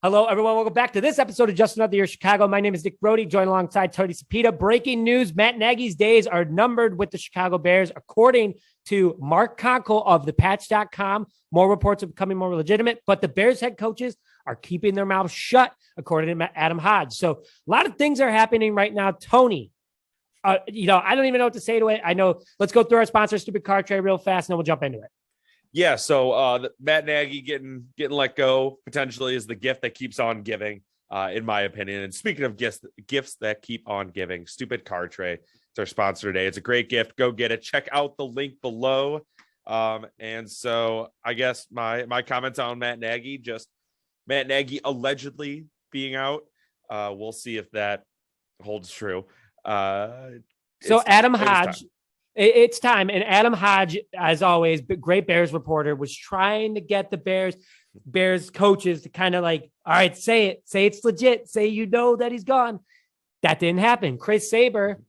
Hello, everyone. Welcome back to this episode of Just Another Year Chicago. My name is Nick Brody, joined alongside Tony Sapita. Breaking news, Matt Nagy's days are numbered with the Chicago Bears, according to Mark Conkle of thepatch.com. More reports are becoming more legitimate, but the Bears head coaches are keeping their mouths shut, according to Adam Hodge. So a lot of things are happening right now. Tony, I don't even know what to say to it. I know. Let's go through our sponsor, Stupid Car Tray, real fast, and then we'll jump into it. Yeah, so Matt Nagy getting let go potentially is the gift that keeps on giving, in my opinion. And speaking of gifts that keep on giving, Stupid Car Tray, it's our sponsor today. It's a great gift. Go get it. Check out the link below. And so I guess my comments on Matt Nagy, just Matt Nagy allegedly being out. We'll see if that holds true. So Adam Hodge. It's time. And Adam Hodge, as always, great Bears reporter, was trying to get the Bears coaches to kind of like, all right, say it. Say it's legit. Say you know that he's gone. That didn't happen. Tabor,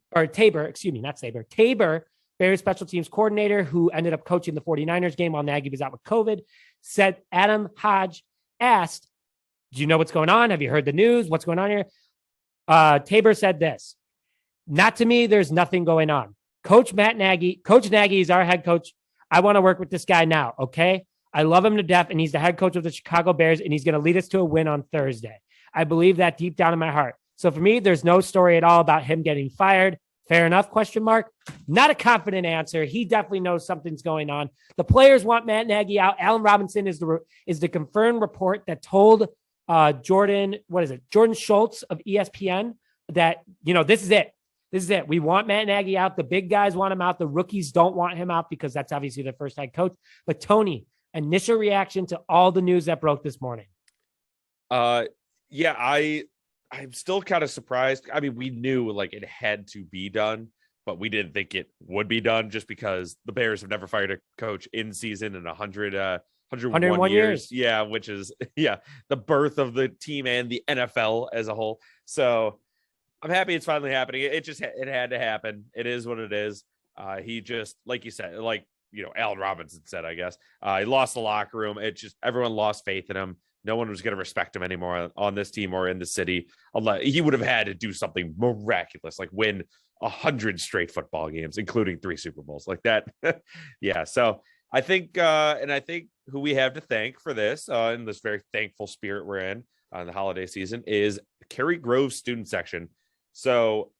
Bears special teams coordinator, who ended up coaching the 49ers game while Nagy was out with COVID, said Adam Hodge asked, do you know what's going on? Have you heard the news? What's going on here? Tabor said this. Not to me, there's nothing going on. Coach Nagy is our head coach. I want to work with this guy now, okay? I love him to death, and he's the head coach of the Chicago Bears, and he's going to lead us to a win on Thursday. I believe that deep down in my heart. So for me, there's no story at all about him getting fired. Fair enough, ? Not a confident answer. He definitely knows something's going on. The players want Matt Nagy out. Allen Robinson is the confirmed report that told Jordan Schultz of ESPN that, this is it. This is it. We want Matt Nagy out. The big guys want him out. The rookies don't want him out because that's obviously their first head coach. But Tony, initial reaction to all the news that broke this morning. I'm still kind of surprised. I mean, we knew like it had to be done, but we didn't think it would be done just because the Bears have never fired a coach in season in 101 years. Yeah, which is the birth of the team and the NFL as a whole. So I'm happy it's finally happening. It had to happen. It is what it is. He just, like you said, Allen Robinson said, I guess, he lost the locker room. Everyone lost faith in him. No one was going to respect him anymore on this team or in the city. He would have had to do something miraculous, like win 100 straight football games, including 3 Super Bowls like that. Yeah. So I think who we have to thank for this, in this very thankful spirit we're in the holiday season, is Cary Grove student section. So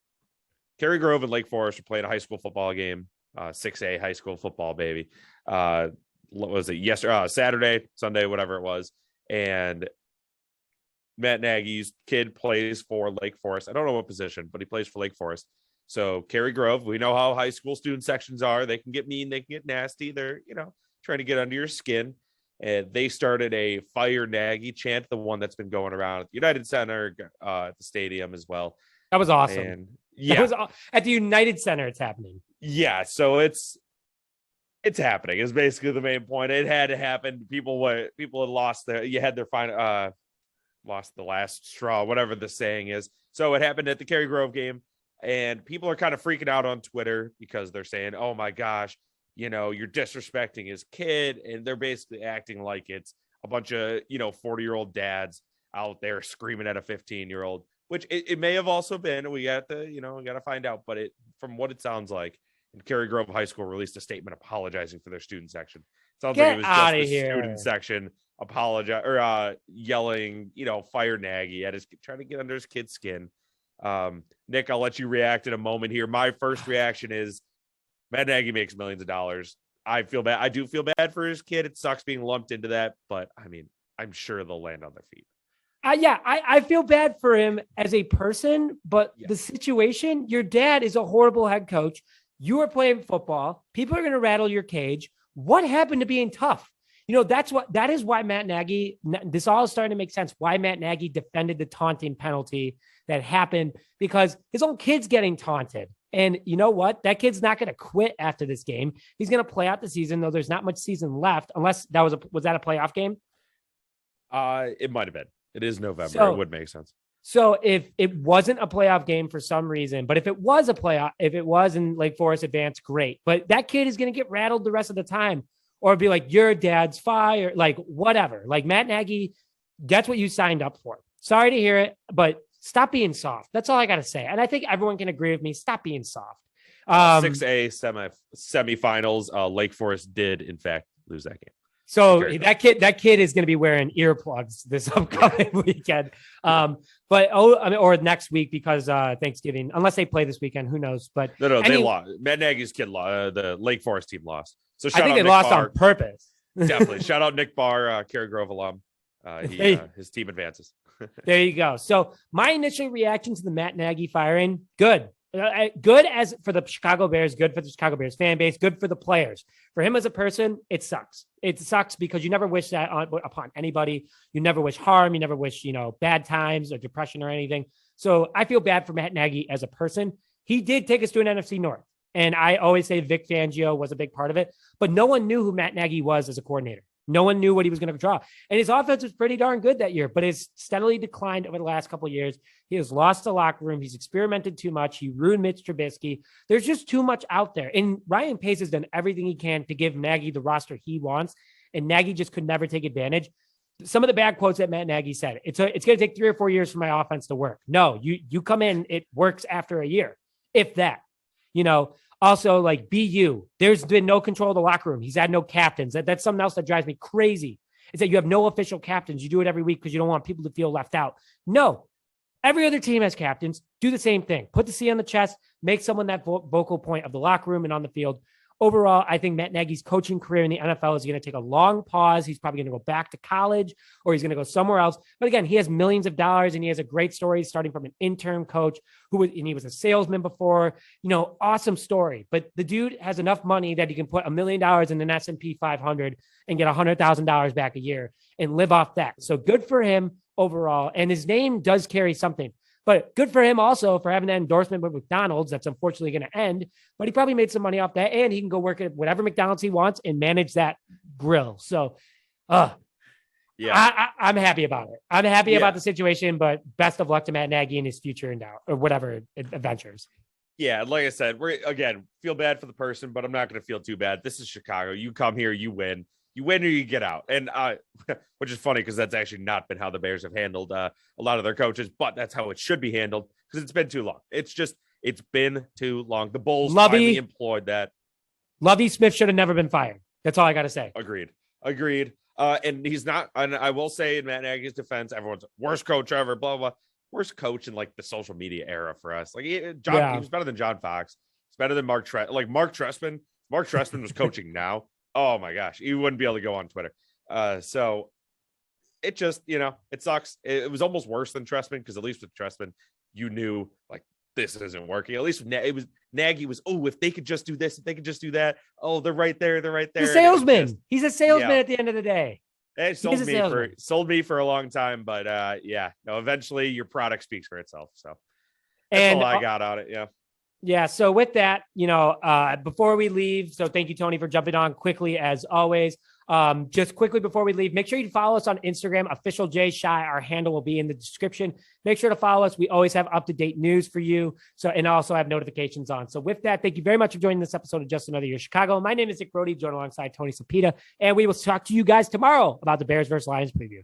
Cary Grove and Lake Forest are playing a high school football game, 6A high school football, baby. What was it? Yesterday, Saturday, Sunday, whatever it was. And Matt Nagy's kid plays for Lake Forest. I don't know what position, but he plays for Lake Forest. So Cary Grove, we know how high school student sections are. They can get mean. They can get nasty. They're, trying to get under your skin. And they started a Fire Nagy chant, the one that's been going around at the United Center, at the stadium as well. That was awesome. And that was at the United Center. It's happening. Yeah. So it's happening is basically the main point. It had to happen. People had lost lost the last straw, whatever the saying is. So it happened at the Cary Grove game, and people are kind of freaking out on Twitter because they're saying, oh my gosh, you're disrespecting his kid. And they're basically acting like it's a bunch of, 40-year-old dads out there screaming at a 15-year-old, which it may have also been. We got to find out. But from what it sounds like, and Cary Grove High School released a statement apologizing for their student section. Sounds like it was just the student section apologize or yelling, fire Nagy trying to get under his kid's skin. Nick, I'll let you react in a moment here. My first reaction is Matt Nagy makes millions of dollars. I feel bad. I do feel bad for his kid. It sucks being lumped into that, but I mean, I'm sure they'll land on their feet. I feel bad for him as a person, but the situation, your dad is a horrible head coach. You are playing football. People are going to rattle your cage. What happened to being tough? That is why Matt Nagy, this all is starting to make sense, why Matt Nagy defended the taunting penalty that happened, because his own kid's getting taunted. And you know what? That kid's not going to quit after this game. He's going to play out the season, though there's not much season left, unless was that a playoff game? It might have been. It is November. So, it would make sense. So if it wasn't a playoff game for some reason, but if it was a playoff, if it was in Lake Forest advance, great. But that kid is going to get rattled the rest of the time, or be like, your dad's fired, like whatever. Like Matt Nagy That's what you signed up for. Sorry to hear it, but stop being soft. That's all I got to say. And I think everyone can agree with me. Stop being soft. 6A semifinals. Lake Forest did, in fact, lose that game. So that kid is going to be wearing earplugs this upcoming weekend. Or next week because Thanksgiving, unless they play this weekend, who knows? But no, they lost. Matt Nagy's kid lost. The Lake Forest team lost. So I think they lost on purpose. Definitely. Shout out Nick Barr, Cary Grove alum. His team advances. There you go. So my initial reaction to the Matt Nagy firing, good. Good as for the Chicago Bears, good for the Chicago Bears fan base, good for the players. For him as a person, it sucks. It sucks because you never wish that upon anybody. You never wish harm. You never wish, bad times or depression or anything. So I feel bad for Matt Nagy as a person. He did take us to an NFC North. And I always say Vic Fangio was a big part of it, but no one knew who Matt Nagy was as a coordinator. No one knew what he was going to draw. And his offense was pretty darn good that year, but it's steadily declined over the last couple of years. He has lost the locker room. He's experimented too much. He ruined Mitch Trubisky. There's just too much out there. And Ryan Pace has done everything he can to give Nagy the roster he wants. And Nagy just could never take advantage. Some of the bad quotes that Matt Nagy said, it's going to take 3 or 4 years for my offense to work. No, you come in, it works after a year, if that. Also, like BU, there's been no control of the locker room. He's had no captains. That's something else that drives me crazy. Is that you have no official captains. You do it every week because you don't want people to feel left out. No, every other team has captains. Do the same thing. Put the C on the chest. Make someone that vocal point of the locker room and on the field. Overall, I think Matt Nagy's coaching career in the NFL is going to take a long pause. He's probably going to go back to college or he's going to go somewhere else. But again, he has millions of dollars and he has a great story starting from an intern coach and he was a salesman before, awesome story. But the dude has enough money that he can put $1 million in an S&P 500 and get $100,000 back a year and live off that. So good for him overall. And his name does carry something. But good for him also for having that endorsement with McDonald's. That's unfortunately going to end. But he probably made some money off that. And he can go work at whatever McDonald's he wants and manage that grill. So, I'm happy about it. I'm happy about the situation. But best of luck to Matt Nagy in his future or whatever adventures. Yeah, like I said, feel bad for the person, but I'm not going to feel too bad. This is Chicago. You come here, you win. You win or you get out. And which is funny because that's actually not been how the Bears have handled a lot of their coaches, but that's how it should be handled because it's been too long. It's been too long. The Bulls finally employed that. Lovie Smith should have never been fired. That's all I got to say. Agreed. And he's not, and I will say in Matt Nagy's defense, everyone's worst coach ever, blah, blah, blah. Worst coach in like the social media era for us. Like he was better than John Fox. He's better than Mark Trestman. Mark Trestman was coaching now. Oh my gosh, you wouldn't be able to go on Twitter. So it just, it sucks. It was almost worse than Trestman because at least with Trestman, you knew like this isn't working. At least Nagy was, if they could just do this, if they could just do that. Oh, they're right there. He's a salesman. He's a salesman at the end of the day. It sold me for a long time, but eventually your product speaks for itself. So that's all I got on it. Yeah. Yeah. So with that, before we leave, so thank you, Tony, for jumping on quickly as always. Just quickly before we leave, make sure you follow us on Instagram, official Jay Shy. Our handle will be in the description. Make sure to follow us. We always have up-to-date news for you. So, and also have notifications on. So with that, thank you very much for joining this episode of Just Another Year Chicago. My name is Nick Brody, joined alongside Tony Sapita, and we will talk to you guys tomorrow about the Bears versus Lions preview.